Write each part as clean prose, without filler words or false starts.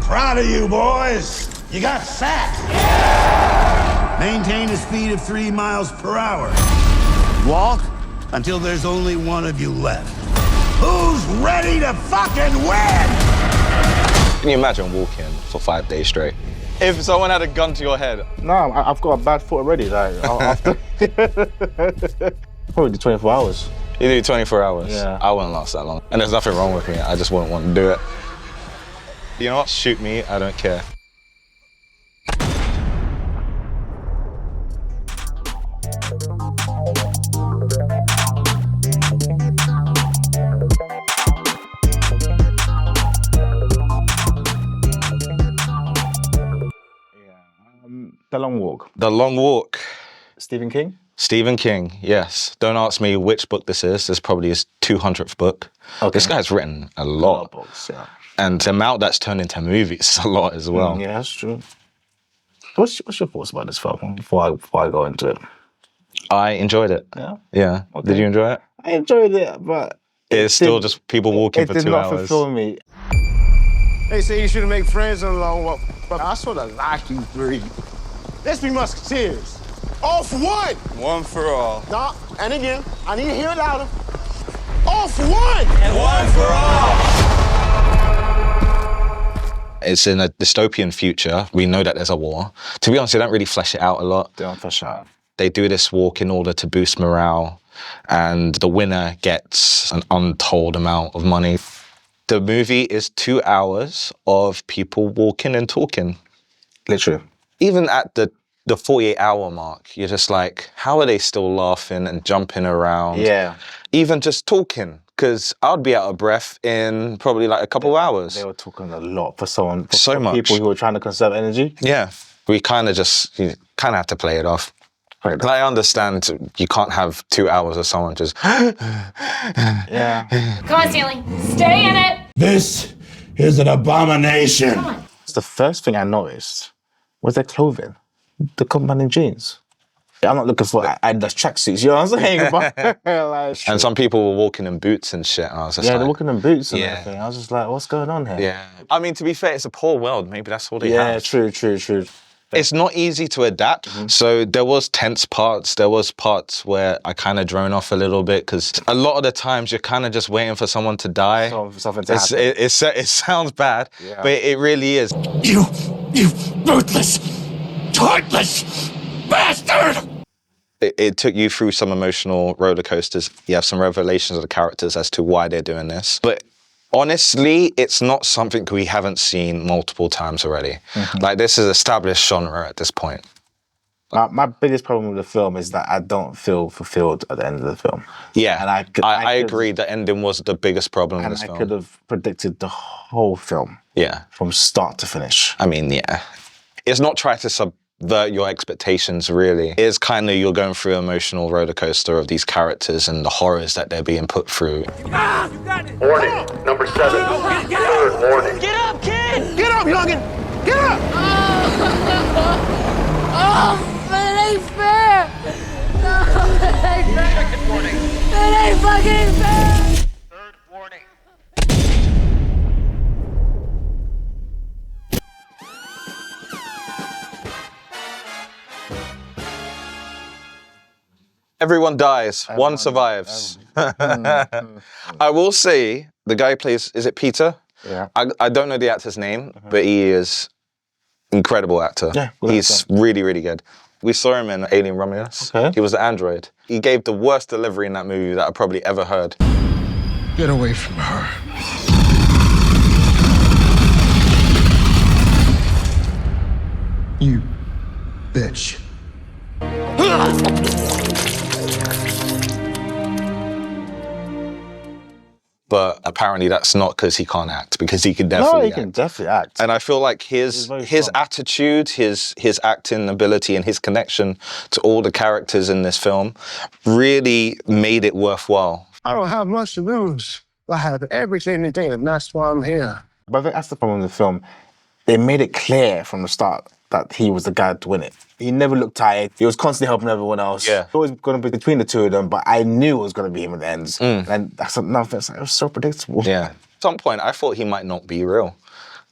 Proud of you, boys. You got fat. Yeah! Maintain a speed of 3 miles per hour. Walk until there's only one of you left. Who's ready to fucking win? Can you imagine walking for 5 days straight? If someone had a gun to your head. No, I've got a bad foot already. Like, after probably do 24 hours. You do 24 hours? Yeah. I wouldn't last that long. And there's nothing wrong with me. I just wouldn't want to do it. You know what? Shoot me. I don't care. The Long Walk. The Long Walk. Stephen King? Stephen King, yes. Don't ask me which book this is. This probably his 200th book. Okay. This guy's written a lot of books, yeah. And the amount that's turned into movies is a lot as well. Yeah, that's true. What's your thoughts about this film before I go into it? I enjoyed it. Yeah? Yeah. Okay. Did you enjoy it? I enjoyed it, but... It's still just people walking for 2 hours. It did not fulfill me. They say you shouldn't make friends on a long walk, but I sort of like you three. Let's be musketeers. All for one. One for all. Nah, and again, I need to hear it louder. All for one. And one for all. It's in a dystopian future. We know that there's a war. To be honest, they don't really flesh it out a lot. They don't flesh it out. They do this walk in order to boost morale, and the winner gets an untold amount of money. The movie is 2 hours of people walking and talking. Literally. Even at the 48-hour mark, you're just like, how are they still laughing and jumping around? Yeah. Even just talking, because I'd be out of breath in probably like a couple of hours. They were talking a lot for someone. So much. People who were trying to conserve energy. Yeah. We kind of have to play it off. Right. I understand you can't have 2 hours of someone just... Yeah. Come on, Stanley. Stay in it. This is an abomination. Come on. The first thing I noticed was their clothing. The company jeans. I'm not looking for Adidas tracksuits, you know what I'm saying? Like, and some people were walking in boots and shit. And I was just they're walking in boots and everything. I was just like, what's going on here? Yeah. I mean, to be fair, it's a poor world. Maybe that's all they have. Yeah, true. It's not easy to adapt. So there was tense parts. There was parts where I kind of drone off a little bit because a lot of the times you're kind of just waiting for someone to die. Something to happen. It sounds bad, but it really is. You ruthless, heartless bastard! It took you through some emotional roller coasters. You have some revelations of the characters as to why they're doing this. But honestly, it's not something we haven't seen multiple times already. Like, this is established genre at this point. My biggest problem with the film is that I don't feel fulfilled at the end of the film. Yeah, and I agree. The ending was the biggest problem in this film. And I could have predicted the whole film. Yeah. From start to finish. I mean, yeah. It's not trying to subvert your expectations, really. It's kind of you're going through an emotional roller coaster of these characters and the horrors that they're being put through. Ah, you got it. Warning, number 7. Third warning. Get up, kid! Get up, youngin! Get up! Oh, it ain't fair! No, it ain't fair! Second warning. It ain't fucking fair! Third warning. Everyone dies. One survives. I will say, the guy who plays, is it Peter? Yeah. I don't know the actor's name, but he is incredible actor. Yeah, he's really, really good. We saw him in Alien Romulus. Okay. He was the android. He gave the worst delivery in that movie that I probably ever heard. Get away from her. You bitch. But apparently that's not because he can't act, because he can definitely act. No, he can definitely act. And I feel like his attitude, his acting ability and his connection to all the characters in this film really made it worthwhile. I don't have much to lose. I have everything to gain, and that's why I'm here. But I think that's the problem with the film. They made it clear from the start that he was the guy to win it. He never looked tired. He was constantly helping everyone else. Yeah. It was going to be between the two of them, but I knew it was going to be him at the end. And that's another thing. It was so predictable. Yeah. At some point, I thought he might not be real.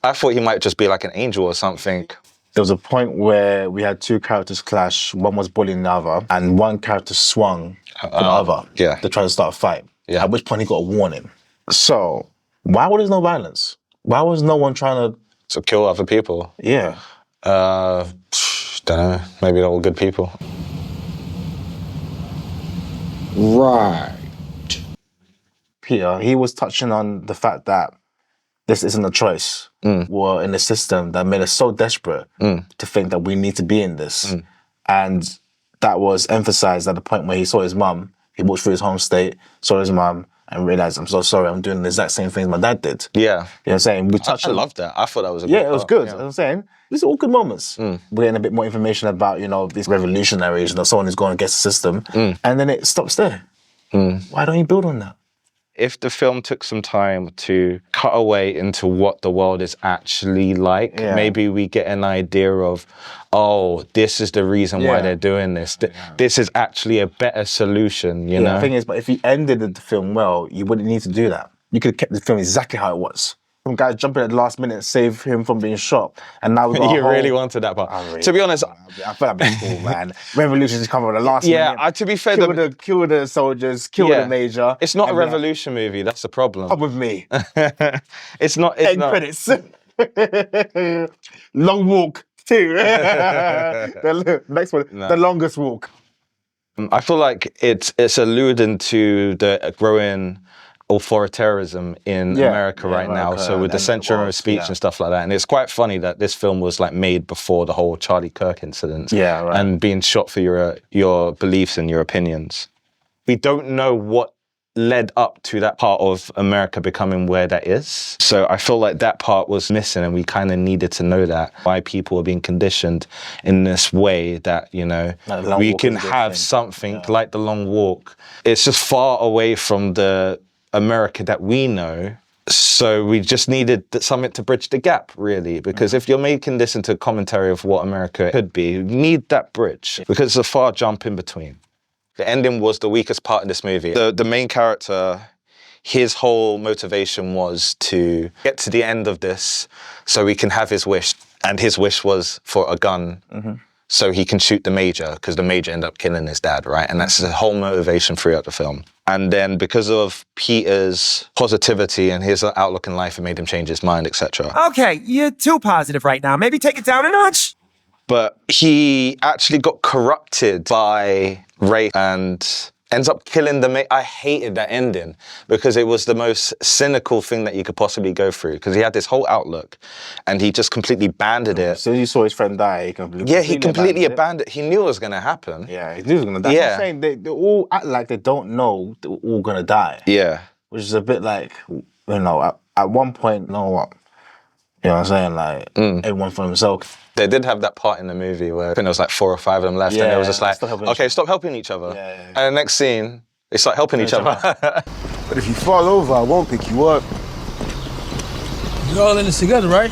I thought he might just be like an angel or something. There was a point where we had two characters clash. One was bullying the other, and one character swung to the other to try to start a fight. Yeah. At which point he got a warning. So why was there no violence? Why was no one trying to kill other people? Yeah. Don't know. Maybe they're all good people. Right. Peter, he was touching on the fact that this isn't a choice. We're in a system that made us so desperate to think that we need to be in this. And that was emphasized at the point where he saw his mum. He walked through his home state, saw his mum, and realized, I'm so sorry, I'm doing the exact same things my dad did. Yeah. You know what I'm saying? We touched I loved that. I thought that was a good it was part. good. Yeah. You know what I'm saying? These are all good moments. We're getting a bit more information about, you know, these revolutionaries, you know, someone who's going against the system. And then it stops there. Why don't you build on that? If the film took some time to cut away into what the world is actually like, maybe we get an idea of, oh, this is the reason why they're doing this. This is actually a better solution, you know? The thing is, but if you ended the film well, you wouldn't need to do that. You could have kept the film exactly how it was. Some guys jumping at the last minute, save him from being shot, and now we got You really wanted that part. Really to be honest, I feel like being cool, man. Revolution just come at the last minute. To be fair, kill the soldiers, kill the major. It's not a revolution movie. That's the problem. Come with me. It's not. End credits. Long walk too. The next one, the longest walk. I feel like it's alluding to the growing authoritarianism in America right now. So with the censure of speech and stuff like that. And it's quite funny that this film was like made before the whole Charlie Kirk incident. And being shot for your beliefs and your opinions. We don't know what led up to that part of America becoming where that is. So I feel like that part was missing, and we kind of needed to know that, why people are being conditioned in this way that, you know, like we can have something like the long walk. It's just far away from the America that we know. So we just needed something to bridge the gap, really, because if you're making this into a commentary of what America could be, you need that bridge, because it's a far jump in between. The ending was the weakest part of this movie. The main character, his whole motivation was to get to the end of this so he can have his wish. And his wish was for a gun so he can shoot the major, because the major ended up killing his dad, right? And that's the whole motivation throughout the film. And then because of Peter's positivity and his outlook in life, it made him change his mind, etc. Okay, you're too positive right now. Maybe take it down a notch? But he actually got corrupted by rape and ends up killing the mate. I hated that ending because it was the most cynical thing that you could possibly go through, because he had this whole outlook and he just completely abandoned it. So you saw his friend die, he completely abandoned it. He knew it was going to happen. Yeah, he knew he was going to die. I'm saying they all act like they don't know they're all going to die. Yeah. Which is a bit like, you know, at one point, you know what? You know what I'm saying? Like, everyone for himself. They did have that part in the movie where I think there was like 4 or 5 of them left, and they was just like, okay, stop helping each other. And the next scene, they start helping each other. But if you fall over, I won't pick you up. We're all in this together, right?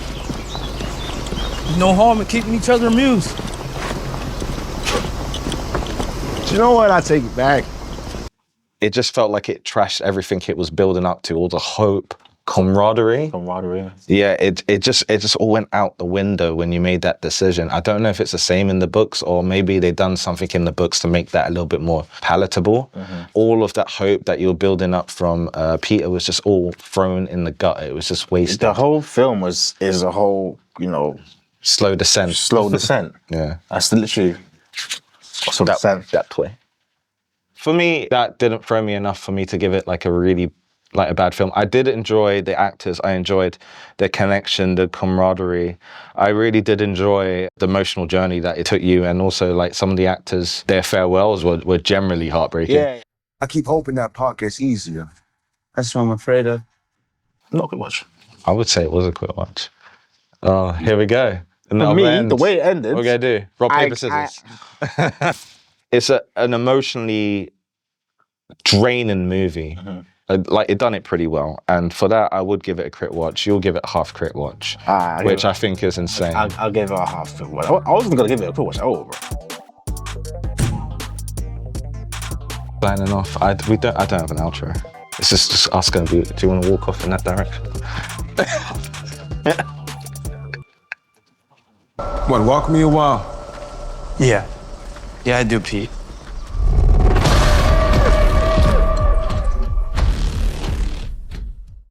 There's no harm in keeping each other amused. But you know what? I take it back. It just felt like it trashed everything it was building up to, all the hope, camaraderie. Yeah, it just all went out the window when you made that decision. I don't know if it's the same in the books, or maybe they've done something in the books to make that a little bit more palatable. All of that hope that you're building up from Peter was just all thrown in the gutter. It was just wasted. The whole film is a whole, you know, slow descent. Yeah, that's literally that play. For me, that didn't throw me enough for me to give it like a bad film. I did enjoy the actors. I enjoyed their connection, the camaraderie. I really did enjoy the emotional journey that it took you, and also like some of the actors, their farewells were generally heartbreaking. Yeah. I keep hoping that part gets easier. That's what I'm afraid of. Not a good watch. I would say it was a quick watch. Oh, here we go. For me, the way it ended... What are we going to do? Rock, paper, scissors. It's an emotionally draining movie. Like, it done it pretty well, and for that I would give it a crit watch. You'll give it a half crit watch, which I think is insane. I'll give it a half crit watch. I wasn't gonna give it a crit watch at all, bro. Signing off. I don't have an outro. It's just us gonna be. Do you want to walk off in that direction? What, walk me a while? Yeah. Yeah, I do, Pete.